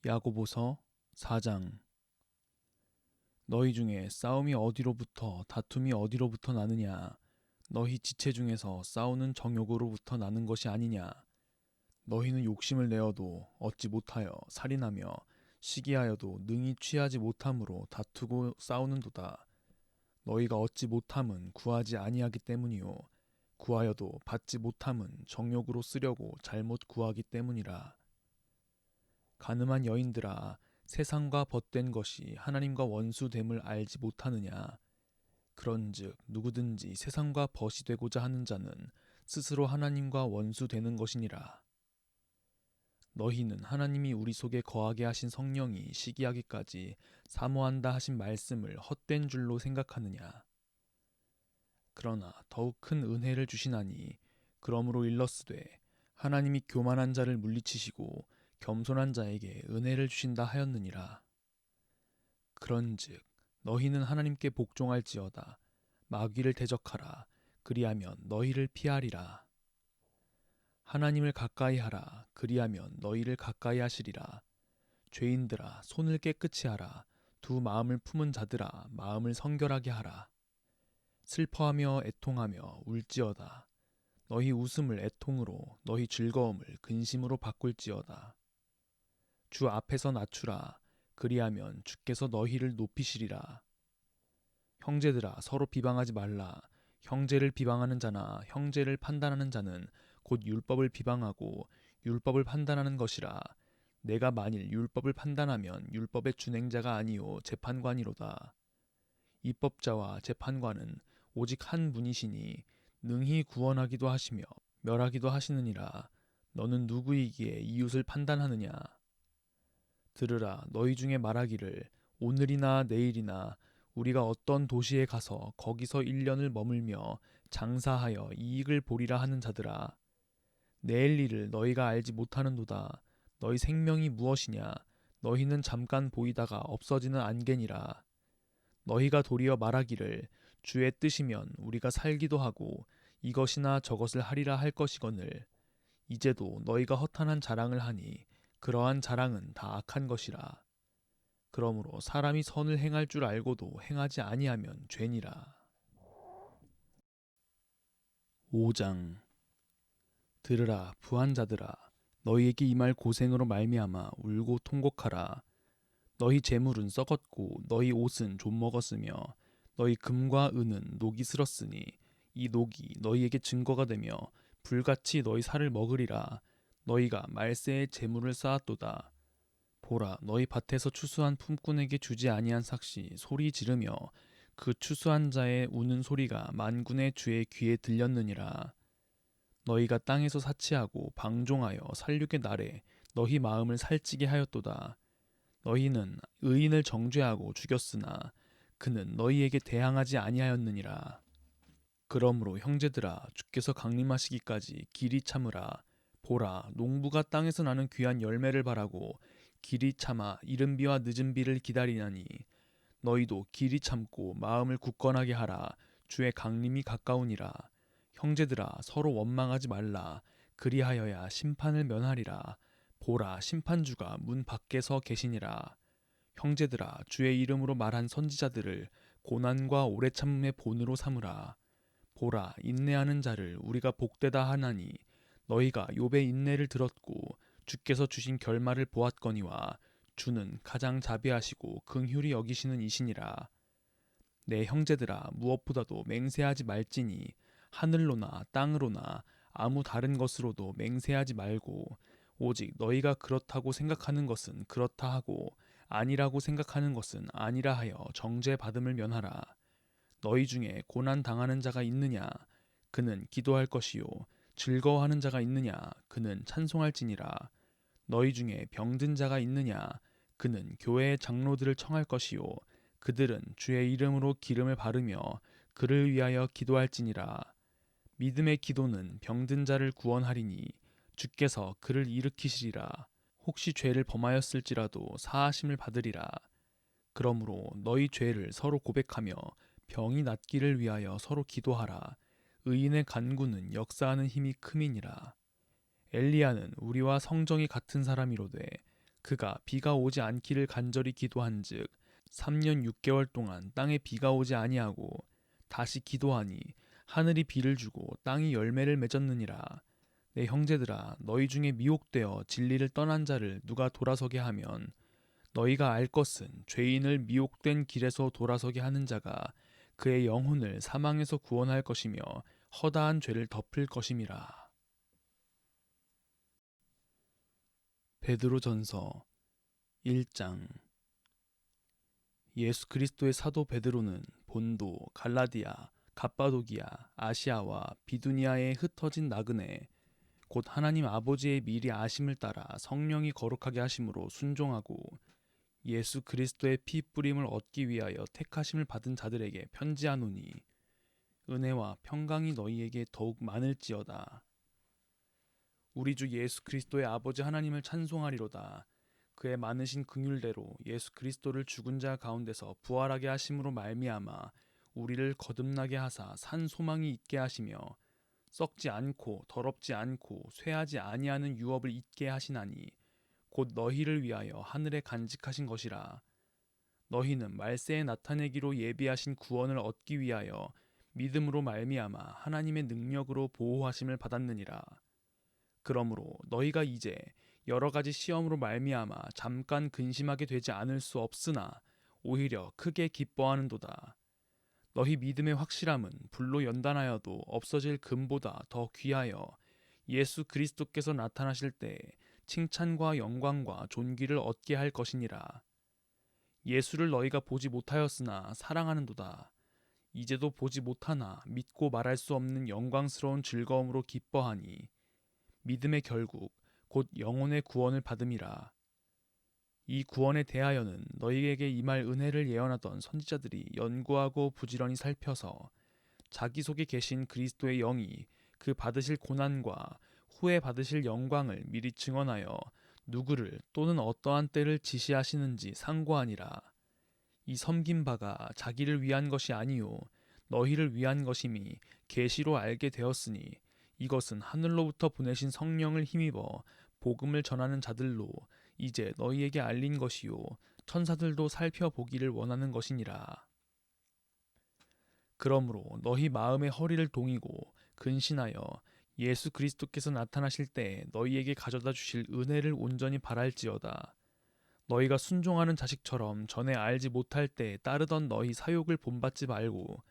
야고보서 4장. 너희 중에 싸움이 어디로부터 다툼이 어디로부터 나느냐? 너희 지체 중에서 싸우는 정욕으로부터 나는 것이 아니냐? 너희는 욕심을 내어도 얻지 못하여 살인하며 시기하여도 능히 취하지 못함으로 다투고 싸우는도다. 너희가 얻지 못함은 구하지 아니하기 때문이요 구하여도 받지 못함은 정욕으로 쓰려고 잘못 구하기 때문이라. 가늠한 여인들아, 세상과 벗된 것이 하나님과 원수됨을 알지 못하느냐? 그런즉 누구든지 세상과 벗이 되고자 하는 자는 스스로 하나님과 원수되는 것이니라. 너희는 하나님이 우리 속에 거하게 하신 성령이 시기하기까지 사모한다 하신 말씀을 헛된 줄로 생각하느냐? 그러나 더욱 큰 은혜를 주시나니 그러므로 일렀으되 하나님이 교만한 자를 물리치시고 겸손한 자에게 은혜를 주신다 하였느니라. 그런즉 너희는 하나님께 복종할지어다. 마귀를 대적하라. 그리하면 너희를 피하리라. 하나님을 가까이 하라. 그리하면 너희를 가까이 하시리라. 죄인들아, 손을 깨끗이 하라. 두 마음을 품은 자들아, 마음을 성결하게 하라. 슬퍼하며 애통하며 울지어다. 너희 웃음을 애통으로, 너희 즐거움을 근심으로 바꿀지어다. 주 앞에서 낮추라. 그리하면 주께서 너희를 높이시리라. 형제들아, 서로 비방하지 말라. 형제를 비방하는 자나 형제를 판단하는 자는 곧 율법을 비방하고 율법을 판단하는 것이라. 내가 만일 율법을 판단하면 율법의 준행자가 아니요 재판관이로다. 입법자와 재판관은 오직 한 분이시니 능히 구원하기도 하시며 멸하기도 하시느니라. 너는 누구이기에 이웃을 판단하느냐? 들으라. 너희 중에 말하기를 오늘이나 내일이나 우리가 어떤 도시에 가서 거기서 1년을 머물며 장사하여 이익을 보리라 하는 자들아, 내일 일을 너희가 알지 못하는도다. 너희 생명이 무엇이냐? 너희는 잠깐 보이다가 없어지는 안개니라. 너희가 도리어 말하기를 주의 뜻이면 우리가 살기도 하고 이것이나 저것을 하리라 할 것이거늘, 이제도 너희가 허탄한 자랑을 하니 그러한 자랑은 다 악한 것이라. 그러므로 사람이 선을 행할 줄 알고도 행하지 아니하면 죄니라. 5장. 들으라, 부한 자들아, 너희에게 임할 고생으로 말미암아 울고 통곡하라. 너희 재물은 썩었고 너희 옷은 좀먹었으며 너희 금과 은은 녹이 슬었으니 이 녹이 너희에게 증거가 되며 불같이 너희 살을 먹으리라. 너희가 말세에 재물을 쌓았도다. 보라, 너희 밭에서 추수한 품꾼에게 주지 아니한 삭시 소리 지르며 그 추수한 자의 우는 소리가 만군의 주의 귀에 들렸느니라. 너희가 땅에서 사치하고 방종하여 살육의 날에 너희 마음을 살찌게 하였도다. 너희는 의인을 정죄하고 죽였으나 그는 너희에게 대항하지 아니하였느니라. 그러므로 형제들아, 주께서 강림하시기까지 길이 참으라. 보라, 농부가 땅에서 나는 귀한 열매를 바라고 길이 참아 이른 비와 늦은 비를 기다리나니 너희도 길이 참고 마음을 굳건하게 하라. 주의 강림이 가까우니라. 형제들아, 서로 원망하지 말라. 그리하여야 심판을 면하리라. 보라, 심판주가 문 밖에서 계시니라. 형제들아, 주의 이름으로 말한 선지자들을 고난과 오래 참음의 본으로 삼으라. 보라, 인내하는 자를 우리가 복되다 하나니 너희가 욥의 인내를 들었고 주께서 주신 결말을 보았거니와 주는 가장 자비하시고 긍휼히 여기시는 이시니라. 내 형제들아, 무엇보다도 맹세하지 말지니 하늘로나 땅으로나 아무 다른 것으로도 맹세하지 말고 오직 너희가 그렇다고 생각하는 것은 그렇다 하고 아니라고 생각하는 것은 아니라 하여 정죄받음을 면하라. 너희 중에 고난 당하는 자가 있느냐? 그는 기도할 것이요. 즐거워하는 자가 있느냐? 그는 찬송할지니라. 너희 중에 병든 자가 있느냐? 그는 교회의 장로들을 청할 것이요. 그들은 주의 이름으로 기름을 바르며 그를 위하여 기도할지니라. 믿음의 기도는 병든 자를 구원하리니 주께서 그를 일으키시리라. 혹시 죄를 범하였을지라도 사하심을 받으리라. 그러므로 너희 죄를 서로 고백하며 병이 낫기를 위하여 서로 기도하라. 의인의 간구는 역사하는 힘이 큼이니라. 엘리야는 우리와 성정이 같은 사람이로되 그가 비가 오지 않기를 간절히 기도한즉 3년 6개월 동안 땅에 비가 오지 아니하고 다시 기도하니 하늘이 비를 주고 땅이 열매를 맺었느니라. 내 형제들아, 너희 중에 미혹되어 진리를 떠난 자를 누가 돌아서게 하면 너희가 알 것은 죄인을 미혹된 길에서 돌아서게 하는 자가 그의 영혼을 사망에서 구원할 것이며 허다한 죄를 덮을 것임이라. 베드로전서 1장. 예수 그리스도의 사도 베드로는 본도, 갈라디아, 갑바도기아, 아시아와 비두니아에 흩어진 나그네 곧 하나님 아버지의 미리 아심을 따라 성령이 거룩하게 하심으로 순종하고 예수 그리스도의 피 뿌림을 얻기 위하여 택하심을 받은 자들에게 편지하노니 은혜와 평강이 너희에게 더욱 많을지어다. 우리 주 예수 그리스도의 아버지 하나님을 찬송하리로다. 그의 많으신 긍휼대로 예수 그리스도를 죽은 자 가운데서 부활하게 하심으로 말미암아 우리를 거듭나게 하사 산 소망이 있게 하시며 썩지 않고 더럽지 않고 쇠하지 아니하는 유업을 잊게 하시나니 곧 너희를 위하여 하늘에 간직하신 것이라. 너희는 말세에 나타내기로 예비하신 구원을 얻기 위하여 믿음으로 말미암아 하나님의 능력으로 보호하심을 받았느니라. 그러므로 너희가 이제 여러 가지 시험으로 말미암아 잠깐 근심하게 되지 않을 수 없으나 오히려 크게 기뻐하는도다. 너희 믿음의 확실함은 불로 연단하여도 없어질 금보다 더 귀하여 예수 그리스도께서 나타나실 때에 칭찬과 영광과 존귀를 얻게 할 것이니라. 예수를 너희가 보지 못하였으나 사랑하는도다. 이제도 보지 못하나 믿고 말할 수 없는 영광스러운 즐거움으로 기뻐하니 믿음의 결국 곧 영혼의 구원을 받음이라. 이 구원에 대하여는 너희에게 임할 은혜를 예언하던 선지자들이 연구하고 부지런히 살펴서 자기 속에 계신 그리스도의 영이 그 받으실 고난과 후에 받으실 영광을 미리 증언하여 누구를 또는 어떠한 때를 지시하시는지 상고하니라. 이 섬긴 바가 자기를 위한 것이 아니요 너희를 위한 것임이 계시로 알게 되었으니 이것은 하늘로부터 보내신 성령을 힘입어 복음을 전하는 자들로 이제 너희에게 알린 것이요 천사들도 살펴보기를 원하는 것이니라. 그러므로 너희 마음의 허리를 동이고 근신하여 예수 그리스도께서 나타나실 때에 너희에게 가져다 주실 은혜를 온전히 바랄지어다. 너희가 순종하는 자식처럼 전에 알지 못할 때에 따르던 너희 사욕을 본받지 말고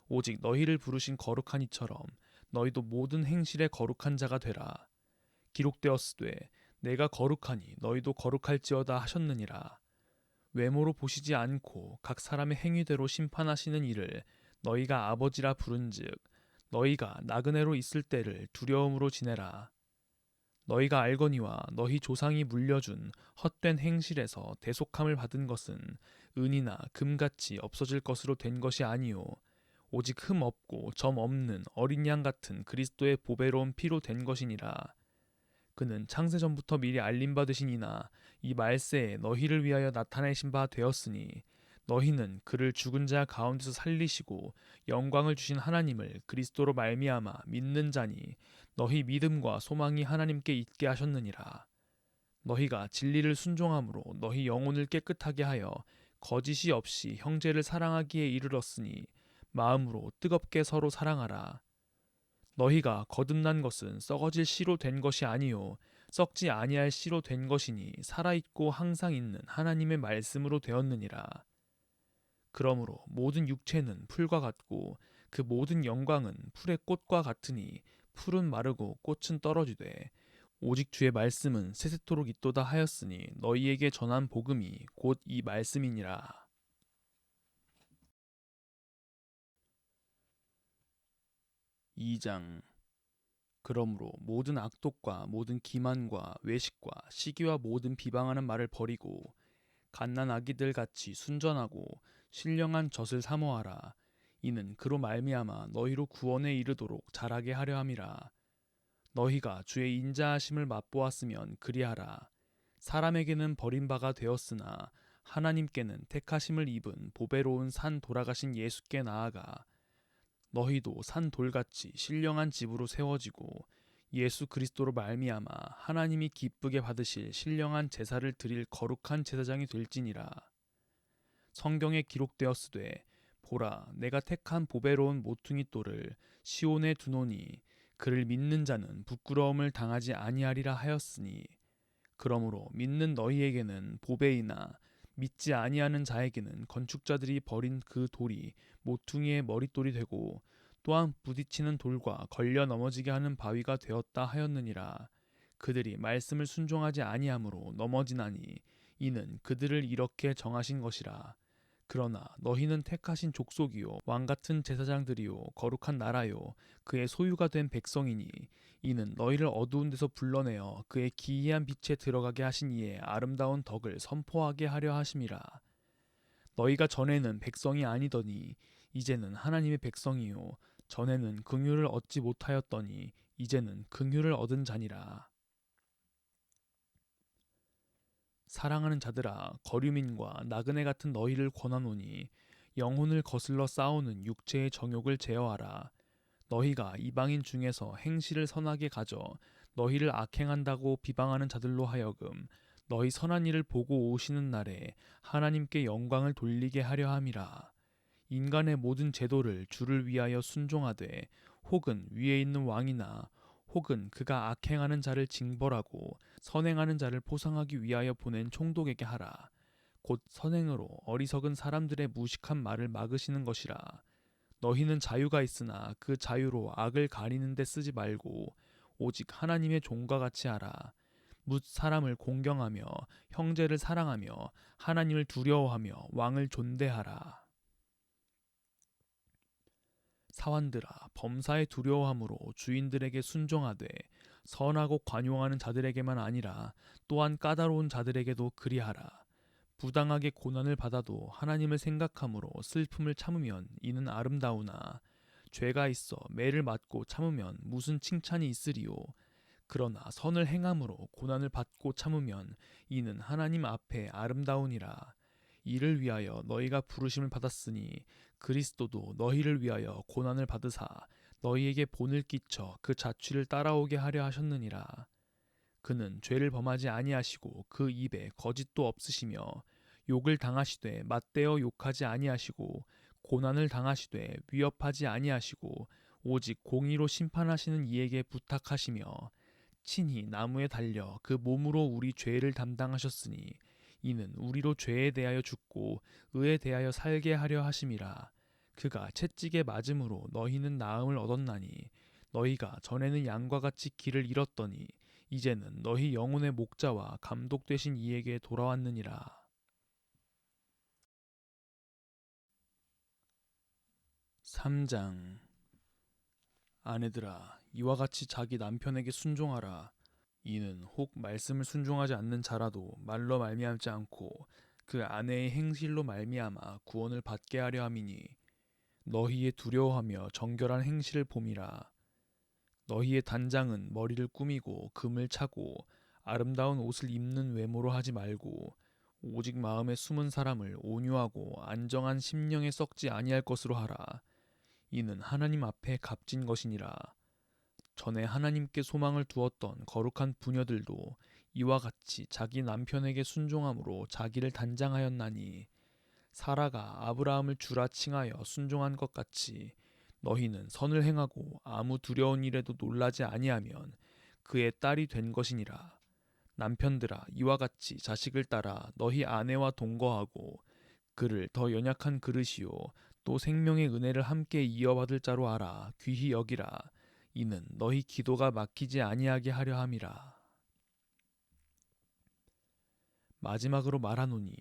오직 너희를 부르신 거룩한 이처럼 너희도 모든 행실에 거룩한 자가 되라. 기록되었으되 내가 거룩하니 너희도 거룩할지어다 하셨느니라. 외모로 보시지 않고 각 사람의 행위대로 심판하시는 이를 너희가 아버지라 부른즉 너희가 나그네로 있을 때를 두려움으로 지내라. 너희가 알거니와 너희 조상이 물려준 헛된 행실에서 대속함을 받은 것은 은이나 금같이 없어질 것으로 된 것이 아니요 오직 흠 없고 점 없는 어린 양 같은 그리스도의 보배로운 피로 된 것이니라. 그는 창세 전부터 미리 알림 받으시니나 이 말세에 너희를 위하여 나타내신 바 되었으니 너희는 그를 죽은 자 가운데서 살리시고 영광을 주신 하나님을 그리스도로 말미암아 믿는 자니 너희 믿음과 소망이 하나님께 있게 하셨느니라. 너희가 진리를 순종함으로 너희 영혼을 깨끗하게 하여 거짓이 없이 형제를 사랑하기에 이르렀으니 마음으로 뜨겁게 서로 사랑하라. 너희가 거듭난 것은 썩어질 씨로 된 것이 아니요 썩지 아니할 씨로 된 것이니 살아있고 항상 있는 하나님의 말씀으로 되었느니라. 그러므로 모든 육체는 풀과 같고 그 모든 영광은 풀의 꽃과 같으니 풀은 마르고 꽃은 떨어지되 오직 주의 말씀은 세세토록 있도다 하였으니 너희에게 전한 복음이 곧 이 말씀이니라. 2장. 그러므로 모든 악독과 모든 기만과 외식과 시기와 모든 비방하는 말을 버리고 갓난 아기들 같이 순전하고 신령한 젖을 사모하라. 이는 그로 말미암아 너희로 구원에 이르도록 자라게 하려 함이라. 너희가 주의 인자하심을 맛보았으면 그리하라. 사람에게는 버림바가 되었으나 하나님께는 택하심을 입은 보배로운 산 돌아가신 예수께 나아가 너희도 산 돌같이 신령한 집으로 세워지고 예수 그리스도로 말미암아 하나님이 기쁘게 받으실 신령한 제사를 드릴 거룩한 제사장이 될지니라. 성경에 기록되었으되 보라 내가 택한 보배로운 모퉁이 돌을 시온에 두노니 그를 믿는 자는 부끄러움을 당하지 아니하리라 하였으니 그러므로 믿는 너희에게는 보배이나 믿지 아니하는 자에게는 건축자들이 버린 그 돌이 모퉁이의 머릿돌이 되고 또한 부딪히는 돌과 걸려 넘어지게 하는 바위가 되었다 하였느니라. 그들이 말씀을 순종하지 아니하므로 넘어지나니 이는 그들을 이렇게 정하신 것이라. 그러나 너희는 택하신 족속이요 왕같은 제사장들이요 거룩한 나라요 그의 소유가 된 백성이니 이는 너희를 어두운 데서 불러내어 그의 기이한 빛에 들어가게 하신 이의 아름다운 덕을 선포하게 하려 하심이라. 너희가 전에는 백성이 아니더니 이제는 하나님의 백성이요 전에는 긍휼을 얻지 못하였더니 이제는 긍휼을 얻은 자니라. 사랑하는 자들아 거류민과 나그네 같은 너희를 권하노니 영혼을 거슬러 싸우는 육체의 정욕을 제어하라. 너희가 이방인 중에서 행실을 선하게 가져 너희를 악행한다고 비방하는 자들로 하여금 너희 선한 일을 보고 오시는 날에 하나님께 영광을 돌리게 하려 함이라. 인간의 모든 제도를 주를 위하여 순종하되 혹은 위에 있는 왕이나 혹은 그가 악행하는 자를 징벌하고 선행하는 자를 포상하기 위하여 보낸 총독에게 하라. 곧 선행으로 어리석은 사람들의 무식한 말을 막으시는 것이라. 너희는 자유가 있으나 그 자유로 악을 가리는 데 쓰지 말고 오직 하나님의 종과 같이 하라. 뭇 사람을 공경하며 형제를 사랑하며 하나님을 두려워하며 왕을 존대하라. 사환들아 범사에 두려워함으로 주인들에게 순종하되 선하고 관용하는 자들에게만 아니라 또한 까다로운 자들에게도 그리하라. 부당하게 고난을 받아도 하나님을 생각함으로 슬픔을 참으면 이는 아름다우나 죄가 있어 매를 맞고 참으면 무슨 칭찬이 있으리요. 그러나 선을 행함으로 고난을 받고 참으면 이는 하나님 앞에 아름다우니라. 이를 위하여 너희가 부르심을 받았으니 그리스도도 너희를 위하여 고난을 받으사 너희에게 본을 끼쳐 그 자취를 따라오게 하려 하셨느니라. 그는 죄를 범하지 아니하시고 그 입에 거짓도 없으시며 욕을 당하시되 맞대어 욕하지 아니하시고 고난을 당하시되 위협하지 아니하시고 오직 공의로 심판하시는 이에게 부탁하시며 친히 나무에 달려 그 몸으로 우리 죄를 담당하셨으니 이는 우리로 죄에 대하여 죽고 의에 대하여 살게 하려 하심이라. 그가 채찍에 맞음으로 너희는 나음을 얻었나니 너희가 전에는 양과 같이 길을 잃었더니 이제는 너희 영혼의 목자와 감독 되신 이에게 돌아왔느니라. 3장. 아내들아 이와 같이 자기 남편에게 순종하라. 이는 혹 말씀을 순종하지 않는 자라도 말로 말미암지 않고 그 아내의 행실로 말미암아 구원을 받게 하려 함이니 너희의 두려워하며 정결한 행실을 봄이라. 너희의 단장은 머리를 꾸미고 금을 차고 아름다운 옷을 입는 외모로 하지 말고 오직 마음에 숨은 사람을 온유하고 안정한 심령에 썩지 아니할 것으로 하라. 이는 하나님 앞에 값진 것이니라. 전에 하나님께 소망을 두었던 거룩한 부녀들도 이와 같이 자기 남편에게 순종함으로 자기를 단장하였나니 사라가 아브라함을 주라 칭하여 순종한 것 같이 너희는 선을 행하고 아무 두려운 일에도 놀라지 아니하면 그의 딸이 된 것이니라. 남편들아 이와 같이 자식을 따라 너희 아내와 동거하고 그를 더 연약한 그릇이요 또 생명의 은혜를 함께 이어받을 자로 알아 귀히 여기라. 이는 너희 기도가 막히지 아니하게 하려 함이라. 마지막으로 말하노니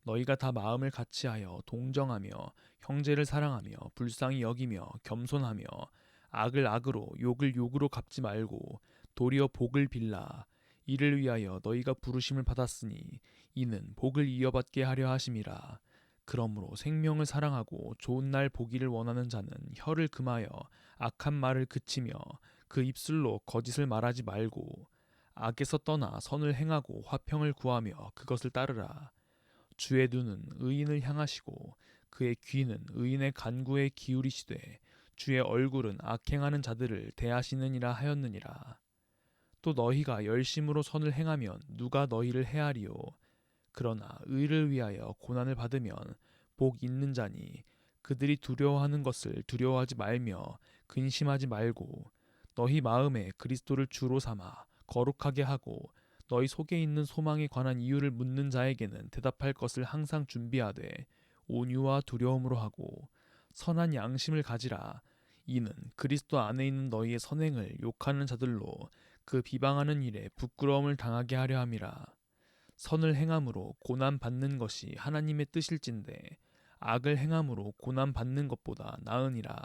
너희가 다 마음을 같이하여 동정하며 형제를 사랑하며 불쌍히 여기며 겸손하며 악을 악으로 욕을 욕으로 갚지 말고 도리어 복을 빌라. 이를 위하여 너희가 부르심을 받았으니 이는 복을 이어받게 하려 하심이라. 그러므로 생명을 사랑하고 좋은 날 보기를 원하는 자는 혀를 금하여 악한 말을 그치며 그 입술로 거짓을 말하지 말고 악에서 떠나 선을 행하고 화평을 구하며 그것을 따르라. 주의 눈은 의인을 향하시고 그의 귀는 의인의 간구에 기울이시되 주의 얼굴은 악행하는 자들을 대하시느니라 하였느니라. 또 너희가 열심으로 선을 행하면 누가 너희를 해하리요. 그러나 의를 위하여 고난을 받으면 복 있는 자니 그들이 두려워하는 것을 두려워하지 말며 근심하지 말고 너희 마음에 그리스도를 주로 삼아 거룩하게 하고 너희 속에 있는 소망에 관한 이유를 묻는 자에게는 대답할 것을 항상 준비하되 온유와 두려움으로 하고 선한 양심을 가지라. 이는 그리스도 안에 있는 너희의 선행을 욕하는 자들로 그 비방하는 일에 부끄러움을 당하게 하려 함이라. 선을 행함으로 고난 받는 것이 하나님의 뜻일진데 악을 행함으로 고난 받는 것보다 나으니라.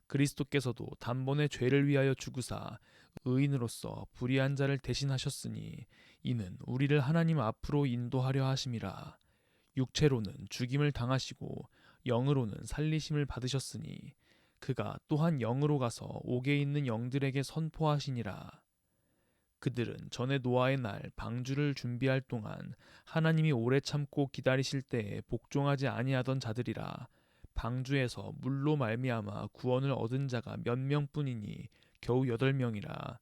그리스도께서도 단번에 죄를 위하여 죽으사 의인으로서 불의한 자를 대신하셨으니 이는 우리를 하나님 앞으로 인도하려 하심이라. 육체로는 죽임을 당하시고 영으로는 살리심을 받으셨으니 그가 또한 영으로 가서 옥에 있는 영들에게 선포하시니라. 그들은 전에 노아의 날 방주를 준비할 동안 하나님이 오래 참고 기다리실 때에 복종하지 아니하던 자들이라. 방주에서 물로 말미암아 구원을 얻은 자가 몇 명뿐이니 겨우 8명이라.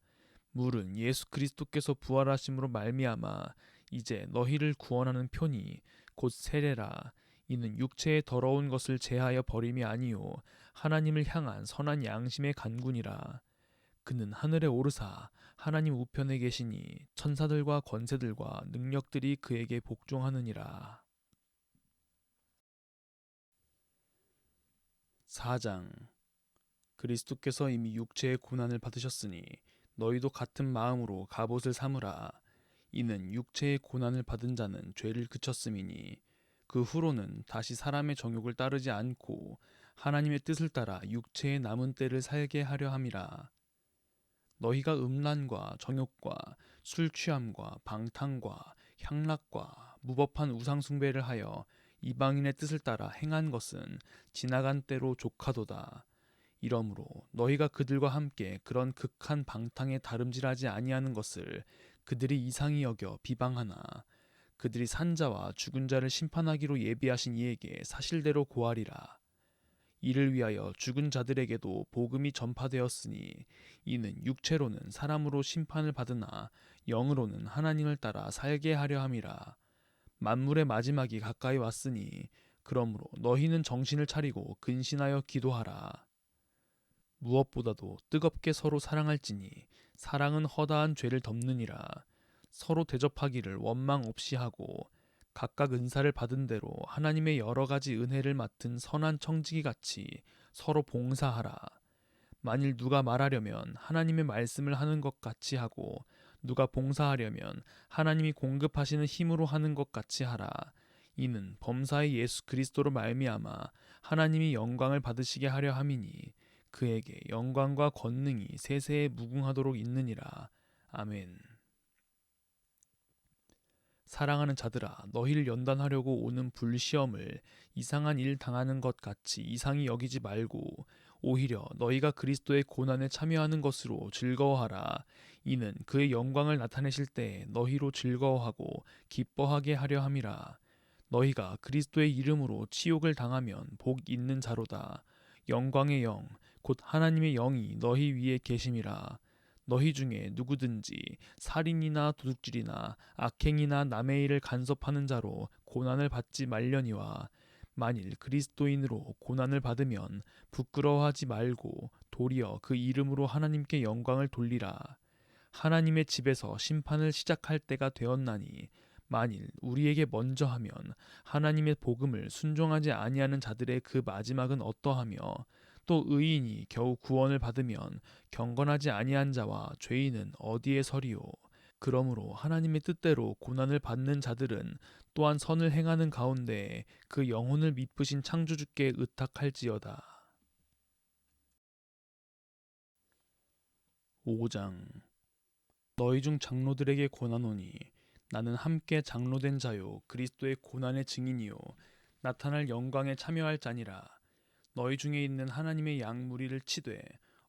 물은 예수 그리스도께서 부활하심으로 말미암아 이제 너희를 구원하는 표니 곧 세례라. 이는 육체의 더러운 것을 제하여 버림이 아니요 하나님을 향한 선한 양심의 간군이라. 그는 하늘에 오르사 하나님 우편에 계시니 천사들과 권세들과 능력들이 그에게 복종하느니라. 4장. 그리스도께서 이미 육체의 고난을 받으셨으니 너희도 같은 마음으로 갑옷을 삼으라. 이는 육체의 고난을 받은 자는 죄를 그쳤음이니 그 후로는 다시 사람의 정욕을 따르지 않고 하나님의 뜻을 따라 육체의 남은 때를 살게 하려 함이라. 너희가 음란과 정욕과 술 취함과 방탕과 향락과 무법한 우상 숭배를 하여 이방인의 뜻을 따라 행한 것은 지나간 때로 족하도다. 이러므로 너희가 그들과 함께 그런 극한 방탕에 다름질하지 아니하는 것을 그들이 이상히 여겨 비방하나 그들이 산자와 죽은 자를 심판하기로 예비하신 이에게 사실대로 고하리라. 이를 위하여 죽은 자들에게도 복음이 전파되었으니 이는 육체로는 사람으로 심판을 받으나 영으로는 하나님을 따라 살게 하려 함이라. 만물의 마지막이 가까이 왔으니 그러므로 너희는 정신을 차리고 근신하여 기도하라. 무엇보다도 뜨겁게 서로 사랑할지니 사랑은 허다한 죄를 덮느니라. 서로 대접하기를 원망 없이 하고 각각 은사를 받은 대로 하나님의 여러 가지 은혜를 맡은 선한 청지기 같이 서로 봉사하라. 만일 누가 말하려면 하나님의 말씀을 하는 것 같이 하고 누가 봉사하려면 하나님이 공급하시는 힘으로 하는 것 같이 하라. 이는 범사의 예수 그리스도로 말미암아 하나님이 영광을 받으시게 하려 함이니 그에게 영광과 권능이 세세에 무궁하도록 있느니라. 아멘. 사랑하는 자들아, 너희를 연단하려고 오는 불시험을 이상한 일 당하는 것 같이 이상히 여기지 말고 오히려 너희가 그리스도의 고난에 참여하는 것으로 즐거워하라. 이는 그의 영광을 나타내실 때 너희로 즐거워하고 기뻐하게 하려 함이라. 너희가 그리스도의 이름으로 치욕을 당하면 복 있는 자로다. 영광의 영, 곧 하나님의 영이 너희 위에 계심이라. 너희 중에 누구든지 살인이나 도둑질이나 악행이나 남의 일을 간섭하는 자로 고난을 받지 말려니와 만일 그리스도인으로 고난을 받으면 부끄러워하지 말고 도리어 그 이름으로 하나님께 영광을 돌리라. 하나님의 집에서 심판을 시작할 때가 되었나니 만일 우리에게 먼저 하면 하나님의 복음을 순종하지 아니하는 자들의 그 마지막은 어떠하며 또 의인이 겨우 구원을 받으면 경건하지 아니한 자와 죄인은 어디에 서리요. 그러므로 하나님의 뜻대로 고난을 받는 자들은 또한 선을 행하는 가운데 그 영혼을 미쁘신 창조주께 의탁할지어다. 5장. 너희 중 장로들에게 권하노니 나는 함께 장로된 자요 그리스도의 고난의 증인이요 나타날 영광에 참여할 자니라. 너희 중에 있는 하나님의 양 무리를 치되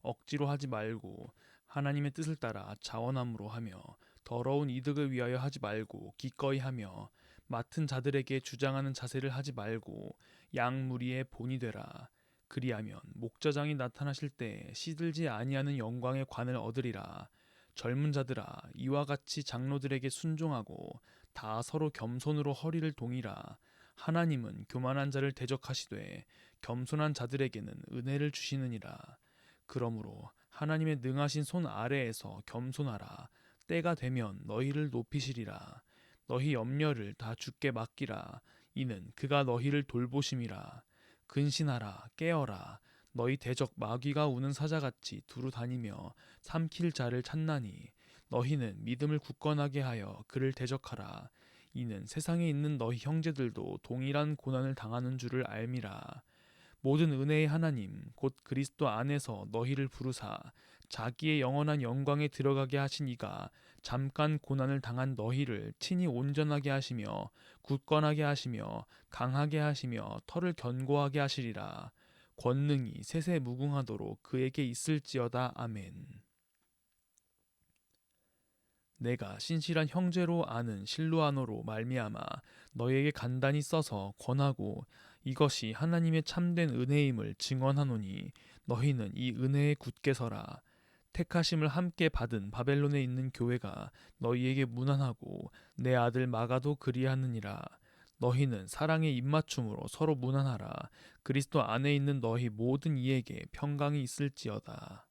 억지로 하지 말고 하나님의 뜻을 따라 자원함으로 하며 더러운 이득을 위하여 하지 말고 기꺼이 하며 맡은 자들에게 주장하는 자세를 하지 말고 양 무리의 본이 되라. 그리하면 목자장이 나타나실 때 시들지 아니하는 영광의 관을 얻으리라. 젊은 자들아, 이와 같이 장로들에게 순종하고 다 서로 겸손으로 허리를 동이라. 하나님은 교만한 자를 대적하시되 겸손한 자들에게는 은혜를 주시느니라. 그러므로 하나님의 능하신 손 아래에서 겸손하라. 때가 되면 너희를 높이시리라. 너희 염려를 다 주께 맡기라. 이는 그가 너희를 돌보심이라. 근신하라, 깨어라. 너희 대적 마귀가 우는 사자같이 두루 다니며 삼킬 자를 찾나니 너희는 믿음을 굳건하게 하여 그를 대적하라. 이는 세상에 있는 너희 형제들도 동일한 고난을 당하는 줄을 알미라. 모든 은혜의 하나님 곧 그리스도 안에서 너희를 부르사 자기의 영원한 영광에 들어가게 하신 이가 잠깐 고난을 당한 너희를 친히 온전하게 하시며 굳건하게 하시며 강하게 하시며 털을 견고하게 하시리라. 권능이 세세 무궁하도록 그에게 있을지어다. 아멘. 내가 신실한 형제로 아는 실루아노로 말미암아 너희에게 간단히 써서 권하고 이것이 하나님의 참된 은혜임을 증언하노니 너희는 이 은혜에 굳게 서라. 택하심을 함께 받은 바벨론에 있는 교회가 너희에게 문안하고 내 아들 마가도 그리하느니라. 너희는 사랑의 입맞춤으로 서로 문안하라. 그리스도 안에 있는 너희 모든 이에게 평강이 있을지어다.